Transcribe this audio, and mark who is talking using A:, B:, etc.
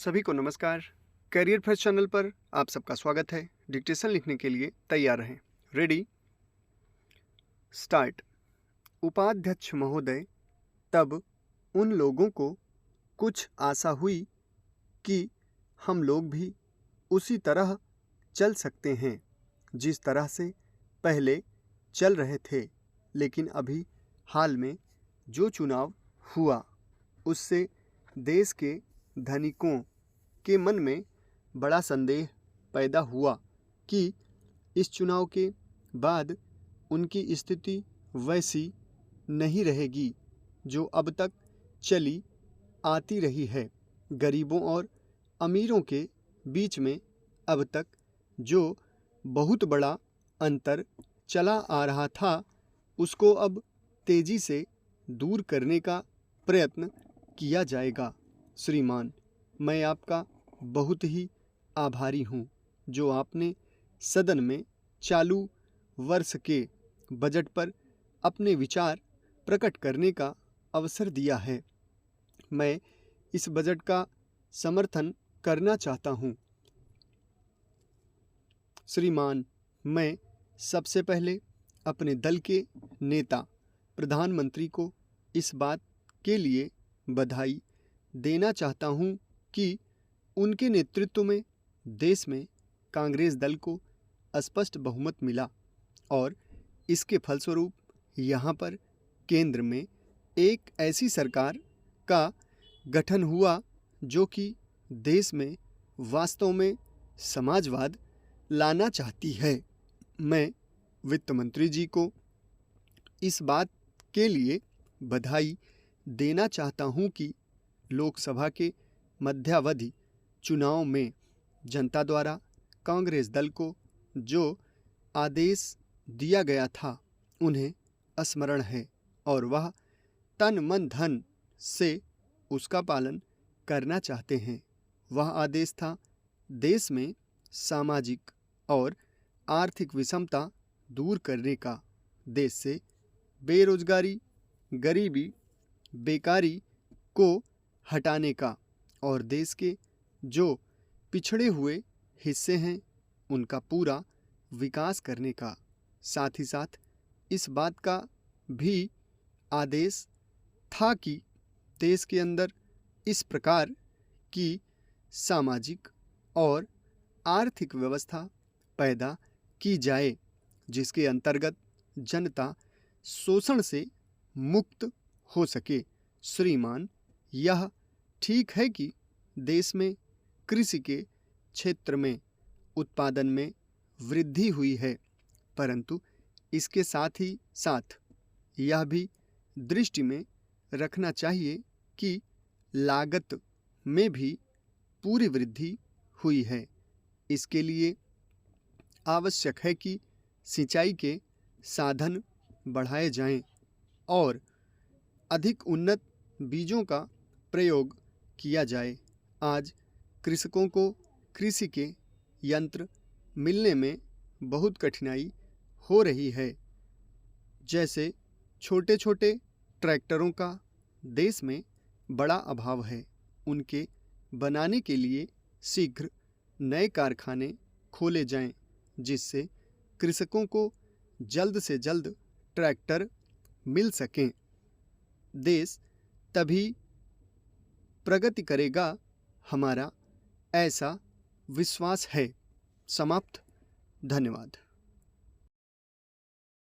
A: सभी को नमस्कार। करियर फर्स्ट चैनल पर आप सबका स्वागत है। डिक्टेशन लिखने के लिए तैयार रहें। Ready, start. उपाध्यक्ष महोदय, तब उन लोगों को कुछ आशा हुई कि हम लोग भी उसी तरह चल सकते हैं जिस तरह से पहले चल रहे थे, लेकिन अभी हाल में जो चुनाव हुआ उससे देश के धनिकों के मन में बड़ा संदेह पैदा हुआ कि इस चुनाव के बाद उनकी स्थिति वैसी नहीं रहेगी जो अब तक चली आती रही है। गरीबों और अमीरों के बीच में अब तक जो बहुत बड़ा अंतर चला आ रहा था, उसको अब तेजी से दूर करने का प्रयत्न किया जाएगा। श्रीमान, मैं आपका बहुत ही आभारी हूँ जो आपने सदन में चालू वर्ष के बजट पर अपने विचार प्रकट करने का अवसर दिया है। मैं इस बजट का समर्थन करना चाहता हूँ। श्रीमान, मैं सबसे पहले अपने दल के नेता प्रधानमंत्री को इस बात के लिए बधाई देना चाहता हूँ कि उनके नेतृत्व में देश में कांग्रेस दल को स्पष्ट बहुमत मिला और इसके फलस्वरूप यहाँ पर केंद्र में एक ऐसी सरकार का गठन हुआ जो कि देश में वास्तव में समाजवाद लाना चाहती है। मैं वित्त मंत्री जी को इस बात के लिए बधाई देना चाहता हूं कि लोकसभा के मध्यावधि चुनाव में जनता द्वारा कांग्रेस दल को जो आदेश दिया गया था उन्हें स्मरण है और वह तन मन धन से उसका पालन करना चाहते हैं। वह आदेश था देश में सामाजिक और आर्थिक विषमता दूर करने का, देश से बेरोजगारी, गरीबी, बेकारी को हटाने का और देश के जो पिछड़े हुए हिस्से हैं उनका पूरा विकास करने का। साथ ही साथ इस बात का भी आदेश था कि देश के अंदर इस प्रकार की सामाजिक और आर्थिक व्यवस्था पैदा की जाए जिसके अंतर्गत जनता शोषण से मुक्त हो सके। श्रीमान, यह ठीक है कि देश में कृषि के क्षेत्र में उत्पादन में वृद्धि हुई है, परंतु इसके साथ ही साथ यह भी दृष्टि में रखना चाहिए कि लागत में भी पूरी वृद्धि हुई है। इसके लिए आवश्यक है कि सिंचाई के साधन बढ़ाए जाएं और अधिक उन्नत बीजों का प्रयोग किया जाए। आज कृषकों को कृषि के यंत्र मिलने में बहुत कठिनाई हो रही है। जैसे छोटे छोटे ट्रैक्टरों का देश में बड़ा अभाव है। उनके बनाने के लिए शीघ्र नए कारखाने खोले जाएं, जिससे कृषकों को जल्द से जल्द ट्रैक्टर मिल सकें। देश तभी प्रगति करेगा, हमारा ऐसा विश्वास है। समाप्त। धन्यवाद।